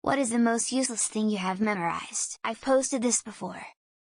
What is the most useless thing you have memorized? I've posted this before.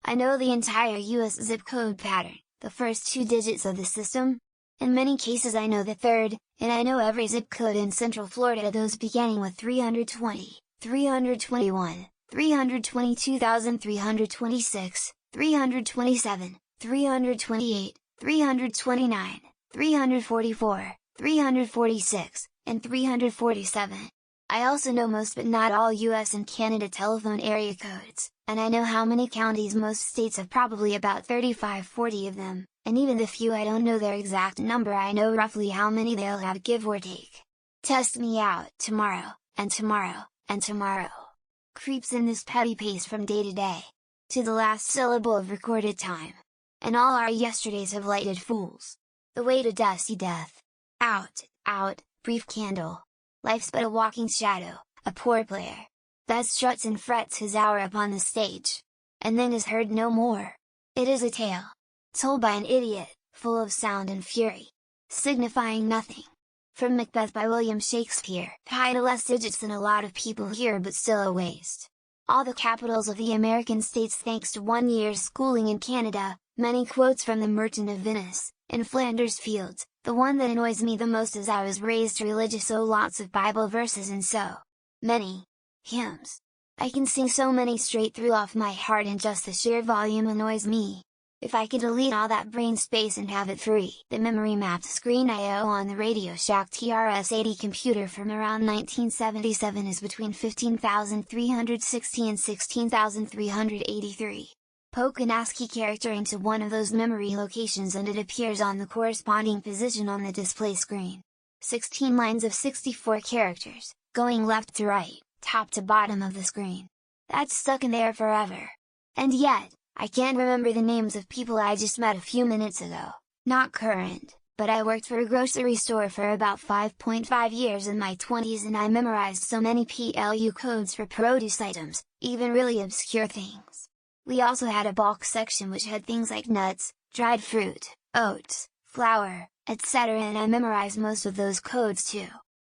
I know the entire US zip code pattern, the first 2 digits of the system. In many cases I know the third, and I know every zip code in Central Florida, those beginning with 320, 321, 322,326, 327, 328, 329, 344, 346, and 347. I also know most but not all US and Canada telephone area codes, and I know how many counties most states have, probably about 35-40 of them, and even the few I don't know their exact number, I know roughly how many they'll have, give or take. Test me out, tomorrow, and tomorrow, and tomorrow. Creeps in this petty pace from day to day, to the last syllable of recorded time. And all our yesterdays have lighted fools. The way to dusty death. Out, out, brief candle. Life's but a walking shadow, a poor player, that struts and frets his hour upon the stage, and then is heard no more. It is a tale, told by an idiot, full of sound and fury, signifying nothing. From Macbeth by William Shakespeare. Pi to less digits than a lot of people here, but still a waste. All the capitals of the American states thanks to 1 year's schooling in Canada, many quotes from The Merchant of Venice, in Flanders Fields. The one that annoys me the most is I was raised religious, so lots of Bible verses and so many hymns. I can sing so many straight through off my heart, and just the sheer volume annoys me. If I could delete all that brain space and have it free. The memory mapped screen I/O on the Radio Shack TRS-80 computer from around 1977 is between 15,360 and 16,383. Poke an ASCII character into one of those memory locations and it appears on the corresponding position on the display screen. 16 lines of 64 characters, going left to right, top to bottom of the screen. That's stuck in there forever. And yet, I can't remember the names of people I just met a few minutes ago. Not current, but I worked for a grocery store for about 5.5 years in my 20s, and I memorized so many PLU codes for produce items, even really obscure things. We also had a bulk section which had things like nuts, dried fruit, oats, flour, etc., and I memorized most of those codes too.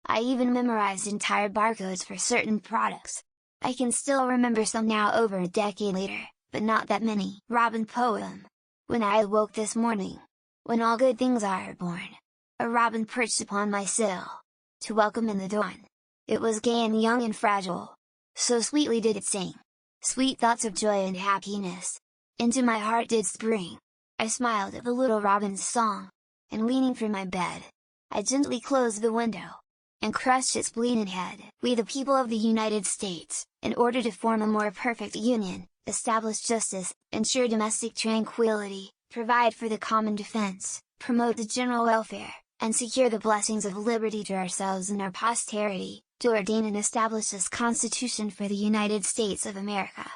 I even memorized entire barcodes for certain products. I can still remember some now over a decade later, but not that many. Robin poem. When I awoke this morning, when all good things are born, a robin perched upon my sill, to welcome in the dawn. It was gay and young and fragile, so sweetly did it sing, sweet thoughts of joy and happiness, into my heart did spring. I smiled at the little robin's song, and leaning from my bed, I gently closed the window, and crushed its bleeding head. We the people of the United States, in order to form a more perfect union, establish justice, ensure domestic tranquility, provide for the common defense, promote the general welfare, and secure the blessings of liberty to ourselves and our posterity, to ordain and establish this Constitution for the United States of America.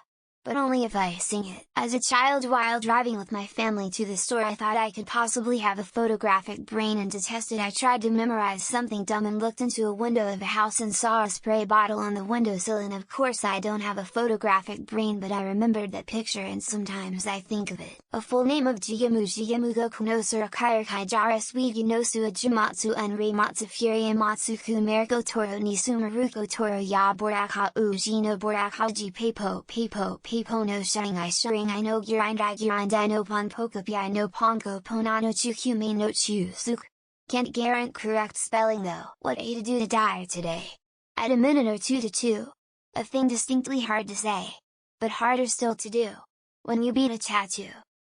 But only if I sing it. As a child while driving with my family to the store, I thought I could possibly have a photographic brain, and to test it I tried to memorize something dumb and looked into a window of a house and saw a spray bottle on the windowsill, and of course I don't have a photographic brain, but I remembered that picture and sometimes I think of it. A full name of Jigamu Goku no Surakai Kaijara Suigi no Suajimatsu Unrei Matsu Furia Matsuku Meriko Toro Nisu Maruko Toro Ya Boraka Uji no Boraka Ji Pepo Pepo no Sharing I no Gurind I no Pon Pokopi I no Ponko Ponano Chukyu Me no Chusuk. Can't guarantee correct spelling though. What a to do to die today? Add a minute or two to two. A thing distinctly hard to say, but harder still to do. When you beat a tattoo.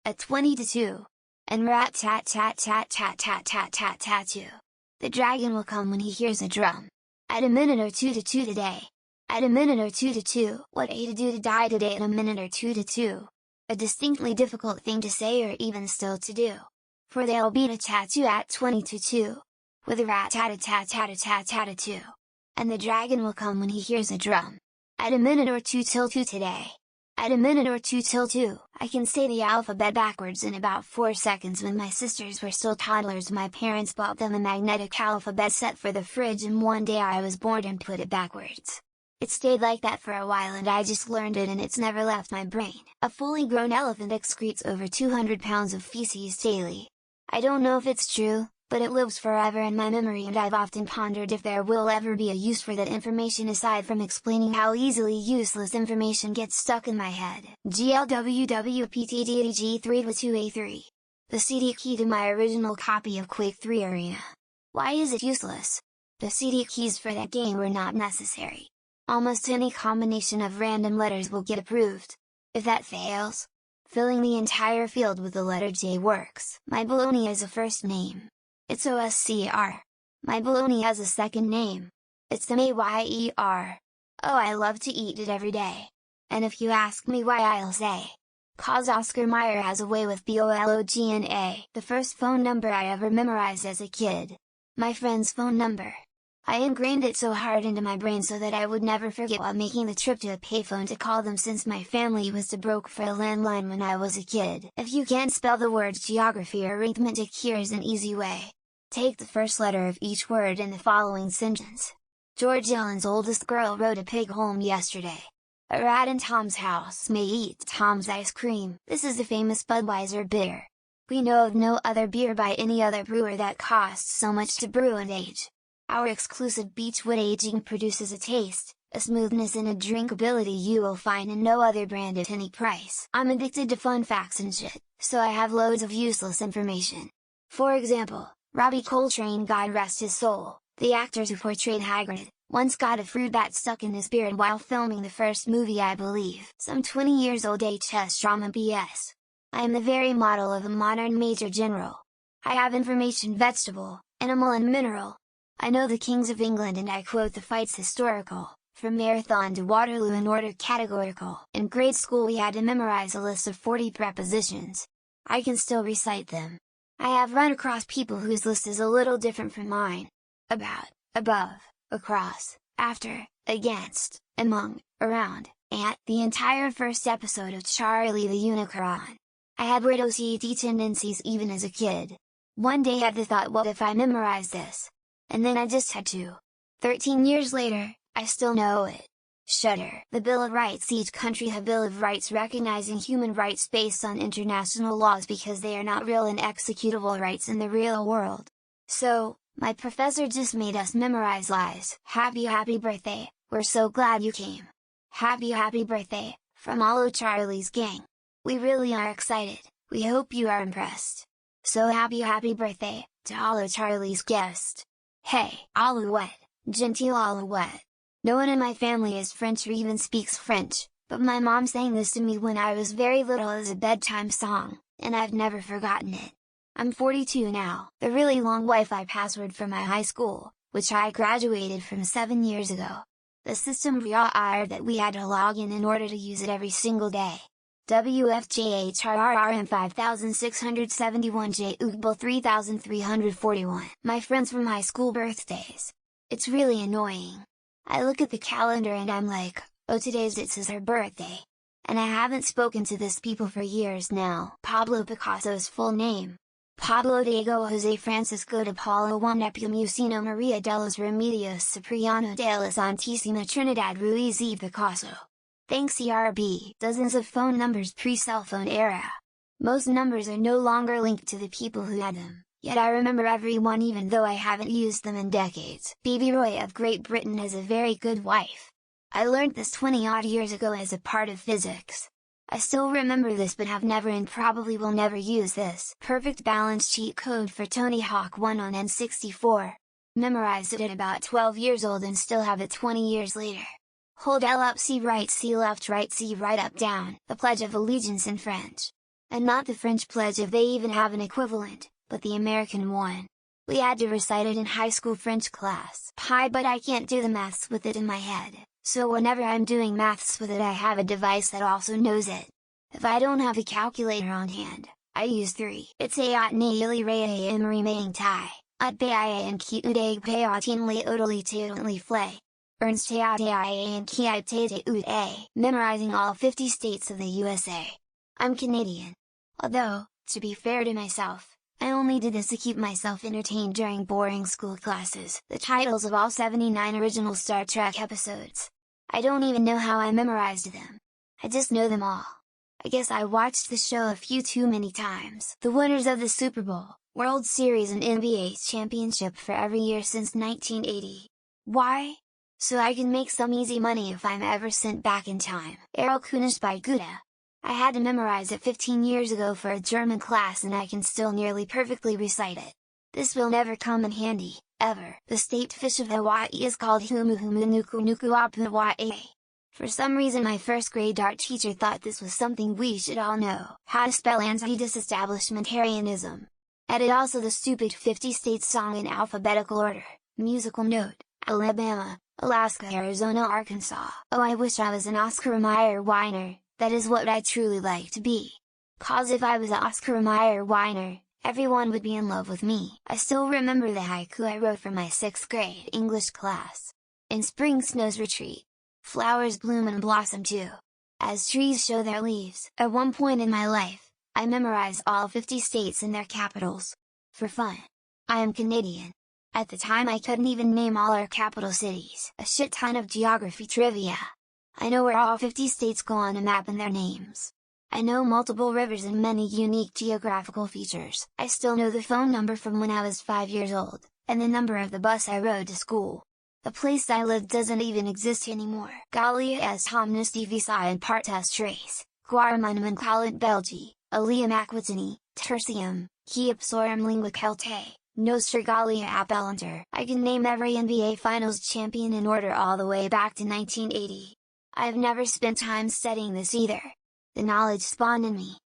At 20 to 2. And rat tat tat tat tat tat tat tat tattoo. The dragon will come when he hears a drum. Add a minute or two to two today. Add a minute or two to two. What a to do to die today at a minute or two to two. A distinctly difficult thing to say or even still to do. For they'll beat a tattoo at 20 to 2. With a rat tat a tat tat a tat tat a 2. And the dragon will come when he hears a drum. Add a minute or two till 2 today. Add a minute or two till 2. I can say the alphabet backwards in about 4 seconds. When my sisters were still toddlers, my parents bought them a magnetic alphabet set for the fridge, and one day I was bored and put it backwards. It stayed like that for a while and I just learned it, and it's never left my brain. A fully grown elephant excretes over 200 pounds of feces daily. I don't know if it's true, but it lives forever in my memory, and I've often pondered if there will ever be a use for that information aside from explaining how easily useless information gets stuck in my head. GLWWPTDG3-2A3. The CD key to my original copy of Quake 3 Arena. Why is it useless? The CD keys for that game were not necessary. Almost any combination of random letters will get approved. If that fails, filling the entire field with the letter J works. My baloney is a first name. It's OSCR. My baloney has a second name. It's the Mayer. Oh, I love to eat it every day. And if you ask me why, I'll say, 'cause Oscar Mayer has a way with BOLOGNA. The first phone number I ever memorized as a kid. My friend's phone number. I ingrained it so hard into my brain so that I would never forget while making the trip to a payphone to call them, since my family was too broke for a landline when I was a kid. If you can't spell the words geography or arithmetic, here's an easy way. Take the first letter of each word in the following sentence. George Allen's oldest girl rode a pig home yesterday. A rat in Tom's house may eat Tom's ice cream. This is a famous Budweiser beer. We know of no other beer by any other brewer that costs so much to brew and age. Our exclusive Beechwood aging produces a taste, a smoothness and a drinkability you will find in no other brand at any price. I'm addicted to fun facts and shit, so I have loads of useless information. For example, Robbie Coltrane, God rest his soul, the actor who portrayed Hagrid, once got a fruit bat stuck in his beard while filming the first movie, I believe. Some 20 years old HS drama BS. I am the very model of a modern Major General. I have information vegetable, animal and mineral. I know the kings of England and I quote the fights historical, from Marathon to Waterloo in order categorical. In grade school we had to memorize a list of 40 prepositions. I can still recite them. I have run across people whose list is a little different from mine. About, above, across, after, against, among, around, and the entire first episode of Charlie the Unicorn. I had weird OCD tendencies even as a kid. One day I had the thought, what if I memorize this? And then I just had to. 13 years later, I still know it. Shudder. The Bill of Rights. Each country has a Bill of Rights recognizing human rights based on international laws because they are not real and executable rights in the real world. So, my professor just made us memorize lies. Happy birthday, we're so glad you came. Happy birthday, from all of Charlie's gang. We really are excited, we hope you are impressed. So happy birthday, to all of Charlie's guests. Hey, Alouette, genteel Alouette. No one in my family is French or even speaks French, but my mom sang this to me when I was very little as a bedtime song, and I've never forgotten it. I'm 42 now, the really long Wi-Fi password for my high school, which I graduated from 7 years ago. The system required that we had to log in order to use it every single day. WFJHRRM 5671J UGBL 3341. My friends from high school birthdays. It's really annoying. I look at the calendar and I'm like, oh, today's it's her birthday. And I haven't spoken to these people for years now. Pablo Picasso's full name. Pablo Diego Jose Francisco de Paulo Juan Nepomuceno Maria de los Remedios Cipriano de la Santísima Trinidad Ruiz y Picasso. Thanks ERB. Dozens of phone numbers pre-cell phone era. Most numbers are no longer linked to the people who had them, yet I remember everyone even though I haven't used them in decades. Baby Roy of Great Britain has a very good wife. I learned this 20-odd years ago as a part of physics. I still remember this but have never and probably will never use this. Perfect balance cheat code for Tony Hawk 1 on N64. Memorized it at about 12 years old and still have it 20 years later. Hold L up, C right, C left, right, C right, up, down. The Pledge of Allegiance in French. And not the French pledge if they even have an equivalent, but the American one. We had to recite it in high school French class. Pi, but I can't do the maths with it in my head, so whenever I'm doing maths with it I have a device that also knows it. If I don't have a calculator on hand, I use 3. It's a at nearly ray am remaining tie, at bay and ki udag pay atinly odally teodly flay. Ernst and ki memorizing all 50 states of the USA. I'm Canadian. Although, to be fair to myself, I only did this to keep myself entertained during boring school classes. The titles of all 79 original Star Trek episodes. I don't even know how I memorized them. I just know them all. I guess I watched the show a few too many times. The winners of the Super Bowl, World Series and NBA championship for every year since 1980. Why? So I can make some easy money if I'm ever sent back in time. Erlkönig by Goethe. I had to memorize it 15 years ago for a German class and I can still nearly perfectly recite it. This will never come in handy, ever. The state fish of Hawaii is called Humuhumunukunukuapuae. For some reason my first grade art teacher thought this was something we should all know. How to spell anti-disestablishmentarianism. Edit also the stupid 50 states song in alphabetical order. Musical note: Alabama, Alaska, Arizona, Arkansas. Oh, I wish I was an Oscar Mayer whiner, that is what I truly like to be. Cause if I was a Oscar Mayer whiner, everyone would be in love with me. I still remember the haiku I wrote for my 6th grade English class. In spring snows retreat. Flowers bloom and blossom too. As trees show their leaves. At one point in my life, I memorized all 50 states and their capitals. For fun. I am Canadian. At the time I couldn't even name all our capital cities. A shit ton of geography trivia. I know where all 50 states go on a map and their names. I know multiple rivers and many unique geographical features. I still know the phone number from when I was 5 years old, and the number of the bus I rode to school. The place I lived doesn't even exist anymore. Gallia es homines divisa in partes tres, quarum calit Belgi, alium aquitani, tertium, qui ipsorum lingua Celtae, nostra Gallia appellanter. I can name every NBA Finals champion in order all the way back to 1980. I've never spent time studying this either. The knowledge spawned in me,